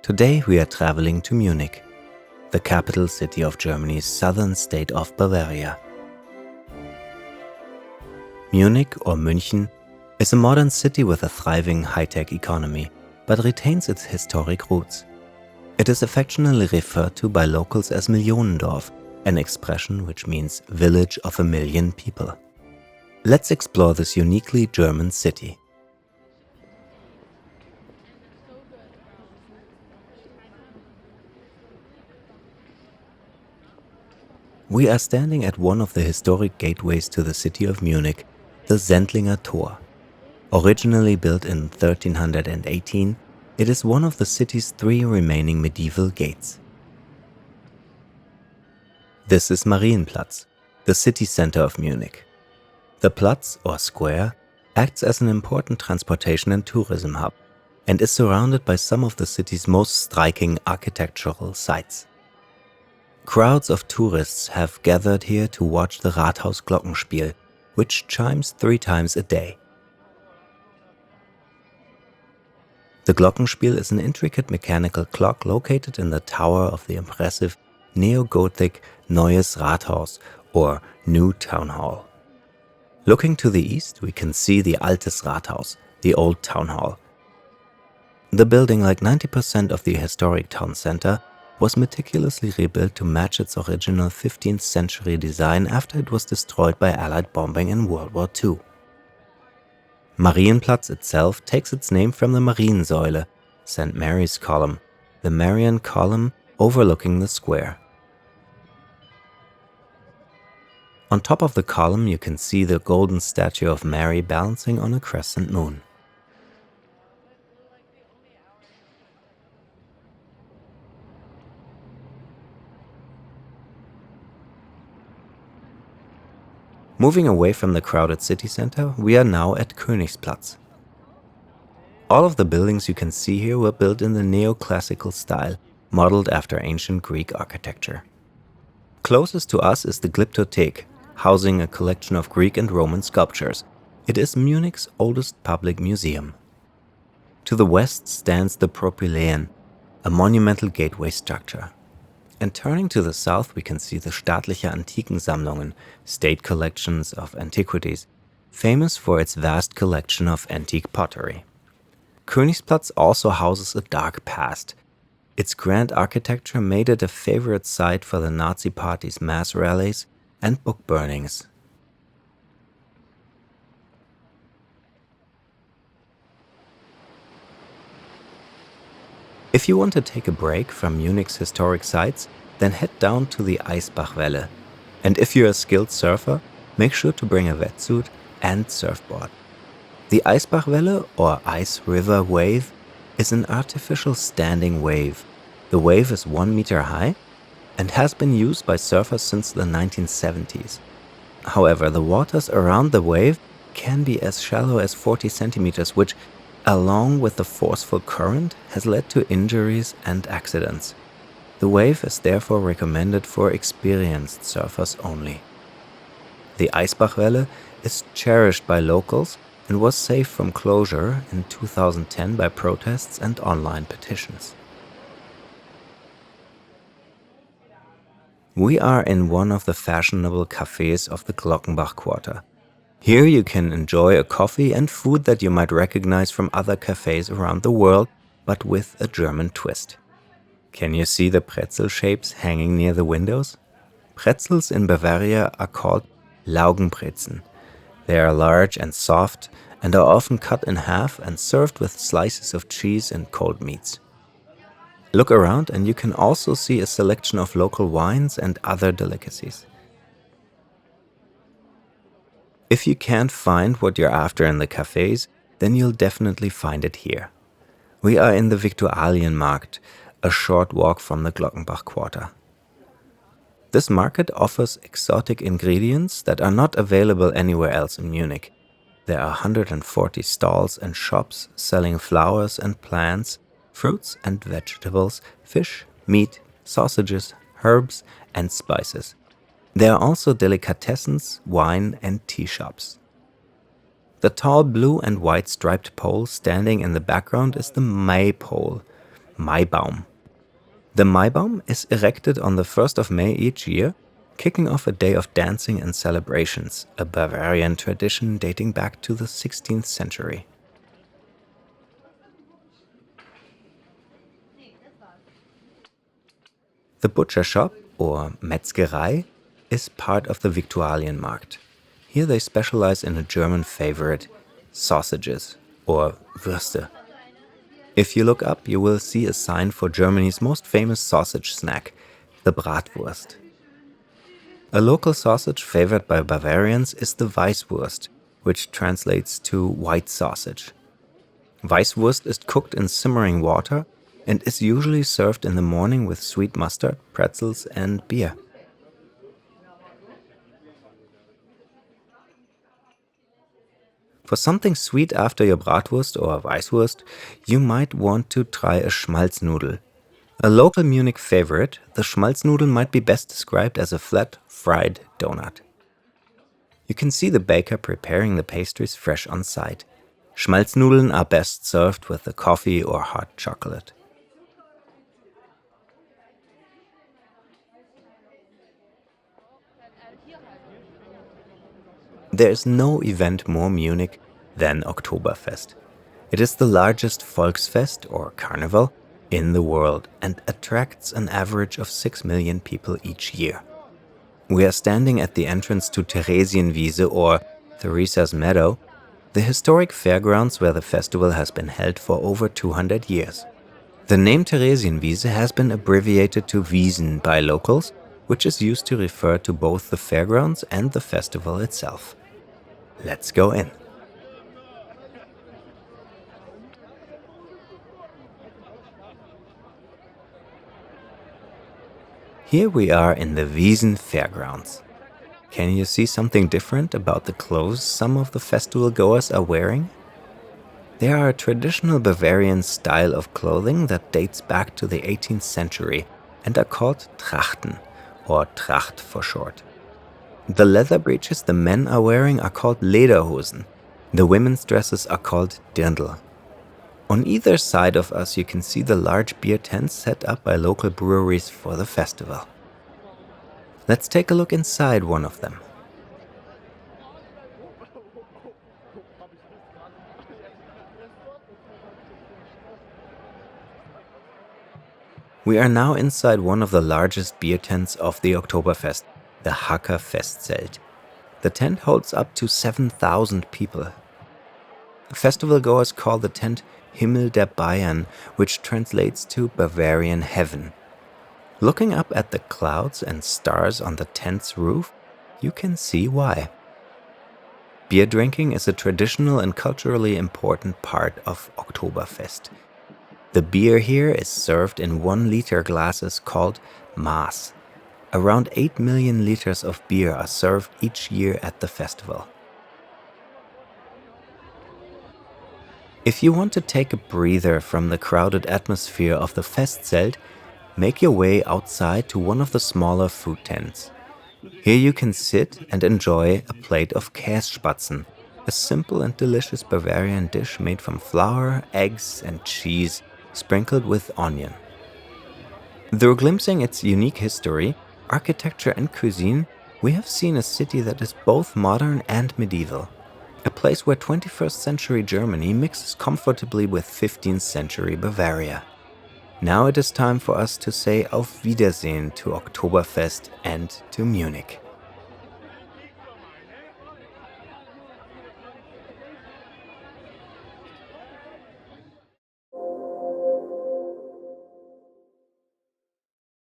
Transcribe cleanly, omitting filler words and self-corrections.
Today we are traveling to Munich, the capital city of Germany's southern state of Bavaria. Munich, or München, is a modern city with a thriving high-tech economy, but retains its historic roots. It is affectionately referred to by locals as Millionendorf, an expression which means village of a million people. Let's explore this uniquely German city. We are standing at one of the historic gateways to the city of Munich, the Sendlinger Tor. Originally built in 1318, it is one of the city's 3 remaining medieval gates. This is Marienplatz, the city center of Munich. The Platz, or square, acts as an important transportation and tourism hub, and is surrounded by some of the city's most striking architectural sites. Crowds of tourists have gathered here to watch the Rathaus Glockenspiel, which chimes 3 times a day. The Glockenspiel is an intricate mechanical clock located in the tower of the impressive neo-Gothic Neues Rathaus, or New Town Hall. Looking to the east, we can see the Altes Rathaus, the Old Town Hall. The building, like 90% of the historic town center, was meticulously rebuilt to match its original 15th century design after it was destroyed by Allied bombing in World War II. Marienplatz itself takes its name from the Mariensäule, St. Mary's column, the Marian column overlooking the square. On top of the column you can see the golden statue of Mary balancing on a crescent moon. Moving away from the crowded city center, we are now at Königsplatz. All of the buildings you can see here were built in the neoclassical style, modeled after ancient Greek architecture. Closest to us is the Glyptothek, housing a collection of Greek and Roman sculptures. It is Munich's oldest public museum. To the west stands the Propyläen, a monumental gateway structure. And turning to the south, we can see the Staatliche Antikensammlungen, state collections of antiquities, famous for its vast collection of antique pottery. Königsplatz also houses a dark past. Its grand architecture made it a favorite site for the Nazi Party's mass rallies and book burnings. If you want to take a break from Munich's historic sites, then head down to the Eisbachwelle. And if you're a skilled surfer, make sure to bring a wetsuit and surfboard. The Eisbachwelle, or Ice River Wave, is an artificial standing wave. The wave is 1 meter high and has been used by surfers since the 1970s. However, the waters around the wave can be as shallow as 40 centimeters, which, along with the forceful current, has led to injuries and accidents. The wave is therefore recommended for experienced surfers only. The Eisbachwelle is cherished by locals and was saved from closure in 2010 by protests and online petitions. We are in one of the fashionable cafes of the Glockenbach Quarter. Here you can enjoy a coffee and food that you might recognize from other cafes around the world, but with a German twist. Can you see the pretzel shapes hanging near the windows? Pretzels in Bavaria are called Laugenbrezen. They are large and soft and are often cut in half and served with slices of cheese and cold meats. Look around and you can also see a selection of local wines and other delicacies. If you can't find what you're after in the cafes, then you'll definitely find it here. We are in the Viktualienmarkt, a short walk from the Glockenbach Quarter. This market offers exotic ingredients that are not available anywhere else in Munich. There are 140 stalls and shops selling flowers and plants, fruits and vegetables, fish, meat, sausages, herbs, and spices. There are also delicatessens, wine, and tea shops. The tall blue and white striped pole standing in the background is the Maypole. Maibaum. The Maibaum is erected on the 1st of May each year, kicking off a day of dancing and celebrations, a Bavarian tradition dating back to the 16th century. The butcher shop, or Metzgerei, is part of the Viktualienmarkt. Here they specialize in a German favorite, sausages, or Würste. If you look up, you will see a sign for Germany's most famous sausage snack, the Bratwurst. A local sausage favored by Bavarians is the Weißwurst, which translates to white sausage. Weißwurst is cooked in simmering water and is usually served in the morning with sweet mustard, pretzels, and beer. For something sweet after your Bratwurst or Weißwurst, you might want to try a Schmalznudel. A local Munich favorite, the Schmalznudel might be best described as a flat, fried donut. You can see the baker preparing the pastries fresh on site. Schmalznudeln are best served with the coffee or hot chocolate. There is no event more Munich than Oktoberfest. It is the largest Volksfest, or carnival, in the world and attracts an average of 6 million people each year. We are standing at the entrance to Theresienwiese, or Theresa's Meadow, the historic fairgrounds where the festival has been held for over 200 years. The name Theresienwiese has been abbreviated to Wiesen by locals, which is used to refer to both the fairgrounds and the festival itself. Let's go in. Here we are in the Wiesen Fairgrounds. Can you see something different about the clothes some of the festival goers are wearing? They are a traditional Bavarian style of clothing that dates back to the 18th century and are called Trachten, or Tracht for short. The leather breeches the men are wearing are called Lederhosen. The women's dresses are called Dirndl. On either side of us you can see the large beer tents set up by local breweries for the festival. Let's take a look inside one of them. We are now inside one of the largest beer tents of the Oktoberfest, the Hacker Festzelt. The tent holds up to 7,000 people. Festival goers call the tent Himmel der Bayern, which translates to Bavarian heaven. Looking up at the clouds and stars on the tent's roof, you can see why. Beer drinking is a traditional and culturally important part of Oktoberfest. The beer here is served in 1-liter glasses called Maß. Around 8 million liters of beer are served each year at the festival. If you want to take a breather from the crowded atmosphere of the Festzelt, make your way outside to one of the smaller food tents. Here you can sit and enjoy a plate of Kässpatzen, a simple and delicious Bavarian dish made from flour, eggs, and cheese, sprinkled with onion. Through glimpsing its unique history, architecture, and cuisine, we have seen a city that is both modern and medieval. A place where 21st century Germany mixes comfortably with 15th century Bavaria. Now it is time for us to say Auf Wiedersehen to Oktoberfest and to Munich.